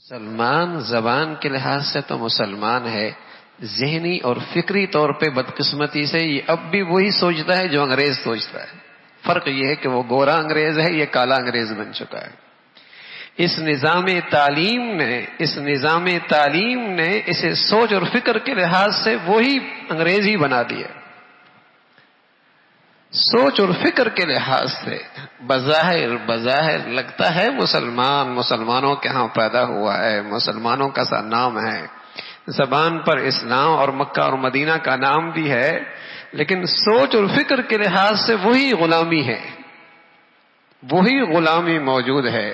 مسلمان زبان کے لحاظ سے تو مسلمان ہے، ذہنی اور فکری طور پہ بدقسمتی سے یہ اب بھی وہی سوچتا ہے جو انگریز سوچتا ہے۔ فرق یہ ہے کہ وہ گورا انگریز ہے، یہ کالا انگریز بن چکا ہے۔ اس نظام تعلیم نے اسے سوچ اور فکر کے لحاظ سے وہی انگریز ہی بنا دیا۔ سوچ اور فکر کے لحاظ سے بظاہر لگتا ہے مسلمانوں کے ہاں پیدا ہوا ہے، مسلمانوں کا سا نام ہے، زبان پر اسلام اور مکہ اور مدینہ کا نام بھی ہے، لیکن سوچ اور فکر کے لحاظ سے وہی غلامی ہے، وہی غلامی موجود ہے۔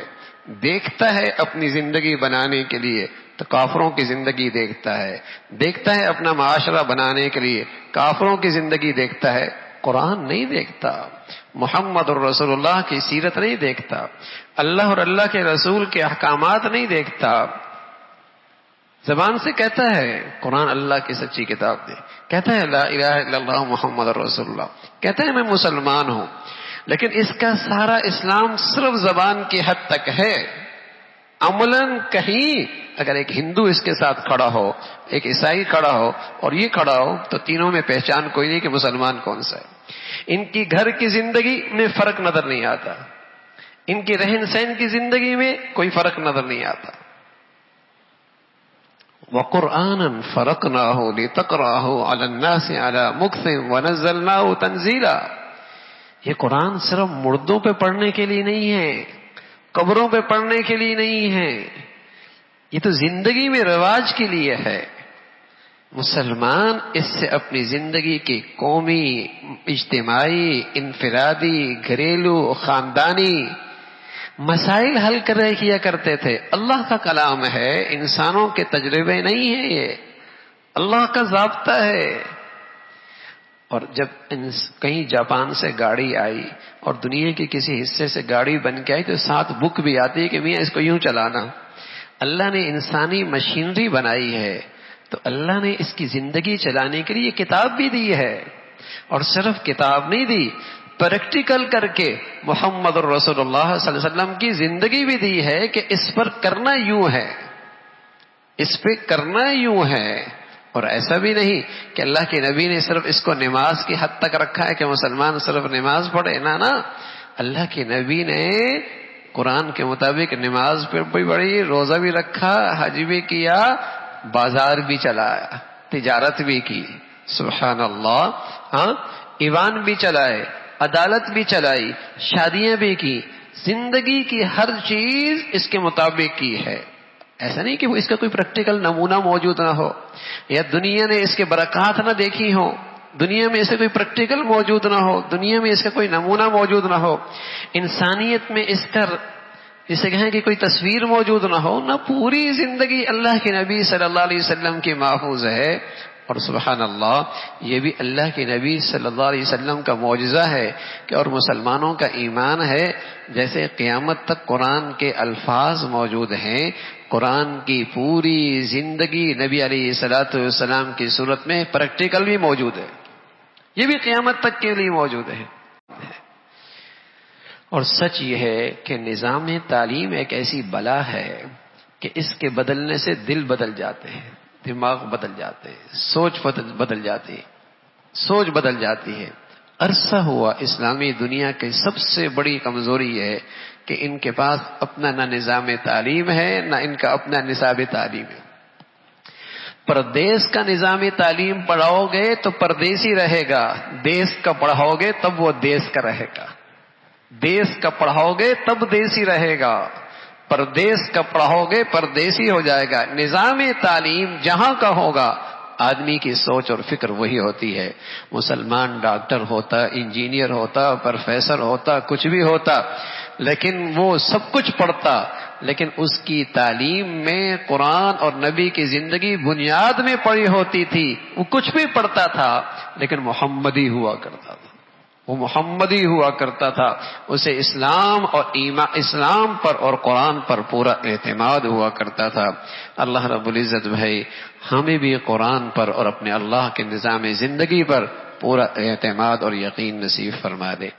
دیکھتا ہے اپنی زندگی بنانے کے لیے تو کافروں کی زندگی دیکھتا ہے اپنا معاشرہ بنانے کے لیے کافروں کی زندگی دیکھتا ہے، قرآن نہیں دیکھتا، محمد الرسول اللہ کی سیرت نہیں دیکھتا، اللہ اور اللہ کے رسول کے احکامات نہیں دیکھتا۔ زبان سے کہتا ہے قرآن اللہ کی سچی کتاب دے، کہتا ہے لا الہ الا اللہ محمد الرسول اللہ، کہتا ہے میں مسلمان ہوں، لیکن اس کا سارا اسلام صرف زبان کی حد تک ہے۔ عملاً کہیں اگر ایک ہندو اس کے ساتھ کھڑا ہو، ایک عیسائی کھڑا ہو اور یہ کھڑا ہو تو تینوں میں پہچان کوئی نہیں کہ مسلمان کون سا ہے۔ ان کی گھر کی زندگی میں فرق نظر نہیں آتا، ان کی رہن سہن کی زندگی میں کوئی فرق نظر نہیں آتا۔ وَقُرْآنًا فَرَقْنَاهُ لِتَقْرَأَهُ عَلَى النَّاسِ عَلَى مُكْثٍ وَنَزَّلْنَاهُ تَنزِيلًا۔ یہ قرآن صرف مردوں پہ پڑھنے کے لیے نہیں ہے، قبروں پہ پڑھنے کے لیے نہیں ہے، یہ تو زندگی میں رواج کے لیے ہے۔ مسلمان اس سے اپنی زندگی کی قومی، اجتماعی، انفرادی، گھریلو، خاندانی مسائل حل کیا کرتے تھے۔ اللہ کا کلام ہے، انسانوں کے تجربے نہیں ہیں، یہ اللہ کا ضابطہ ہے۔ اور جب کہیں جاپان سے گاڑی آئی اور دنیا کے کسی حصے سے گاڑی بن کے آئی تو ساتھ بک بھی آتی ہے کہ میاں اس کو یوں چلانا۔ اللہ نے انسانی مشینری بنائی ہے تو اللہ نے اس کی زندگی چلانے کے لیے کتاب بھی دی ہے، اور صرف کتاب نہیں دی، پریکٹیکل کر کے محمد الرسول اللہ صلی اللہ علیہ وسلم کی زندگی بھی دی ہے کہ اس پر کرنا یوں ہے، اس پہ کرنا یوں ہے۔ اور ایسا بھی نہیں کہ اللہ کے نبی نے صرف اس کو نماز کی حد تک رکھا ہے کہ مسلمان صرف نماز پڑھے، نا، اللہ کے نبی نے قرآن کے مطابق نماز پہ بھی پڑھی، روزہ بھی رکھا، حج بھی کیا، بازار بھی چلایا، تجارت بھی کی، سبحان اللہ، ہاں، ایوان بھی چلائے، عدالت بھی چلائی، شادیاں بھی کی، زندگی کی ہر چیز اس کے مطابق کی ہے۔ ایسا نہیں کہ اس کا کوئی پریکٹیکل نمونہ موجود نہ ہو، یا دنیا نے اس کے برکات نہ دیکھی ہو، دنیا میں اسے کوئی پریکٹیکل موجود نہ ہو، دنیا میں اس کا کوئی نمونہ موجود نہ ہو، انسانیت میں اس کا جسے کہیں کہ کوئی تصویر موجود نہ ہو، نہ پوری زندگی اللہ کے نبی صلی اللہ علیہ وسلم کی محفوظ ہے۔ اور سبحان اللہ، یہ بھی اللہ کے نبی صلی اللہ علیہ وسلم کا معجزہ ہے کہ اور مسلمانوں کا ایمان ہے، جیسے قیامت تک قرآن کے الفاظ موجود ہیں، قرآن کی پوری زندگی نبی علیہ الصلوۃ والسلام کی صورت میں پریکٹیکل بھی موجود ہے، یہ بھی قیامت تک کے لیے موجود ہے۔ اور سچ یہ ہے کہ نظام تعلیم ایک ایسی بلا ہے کہ اس کے بدلنے سے دل بدل جاتے ہیں، دماغ بدل جاتے ہیں، سوچ بدل جاتی ہے۔ عرصہ ہوا اسلامی دنیا کی سب سے بڑی کمزوری یہ ہے کہ ان کے پاس اپنا نہ نظام تعلیم ہے، نہ ان کا اپنا نصاب تعلیم ہے۔ پردیس کا نظام تعلیم پڑھاؤ گے تو پردیسی رہے گا، دیس کا پڑھاؤ گے تب وہ دیس کا رہے گا، دیس کا پڑھاؤ گے تب دیسی رہے گا، پردیس کا پڑھاؤ گے پردیسی ہو جائے گا۔ نظام تعلیم جہاں کا ہوگا، آدمی کی سوچ اور فکر وہی ہوتی ہے۔ مسلمان ڈاکٹر ہوتا، انجینئر ہوتا، پروفیسر ہوتا، کچھ بھی ہوتا، لیکن وہ سب کچھ پڑھتا، لیکن اس کی تعلیم میں قرآن اور نبی کی زندگی بنیاد میں پڑی ہوتی تھی۔ وہ کچھ بھی پڑھتا تھا لیکن محمدی ہوا کرتا تھا، وہ محمدی ہوا کرتا تھا، اسے اسلام اور اسلام پر اور قرآن پر پورا اعتماد ہوا کرتا تھا۔ اللہ رب العزت بھائی ہمیں بھی قرآن پر اور اپنے اللہ کے نظام زندگی پر پورا اعتماد اور یقین نصیب فرما دے۔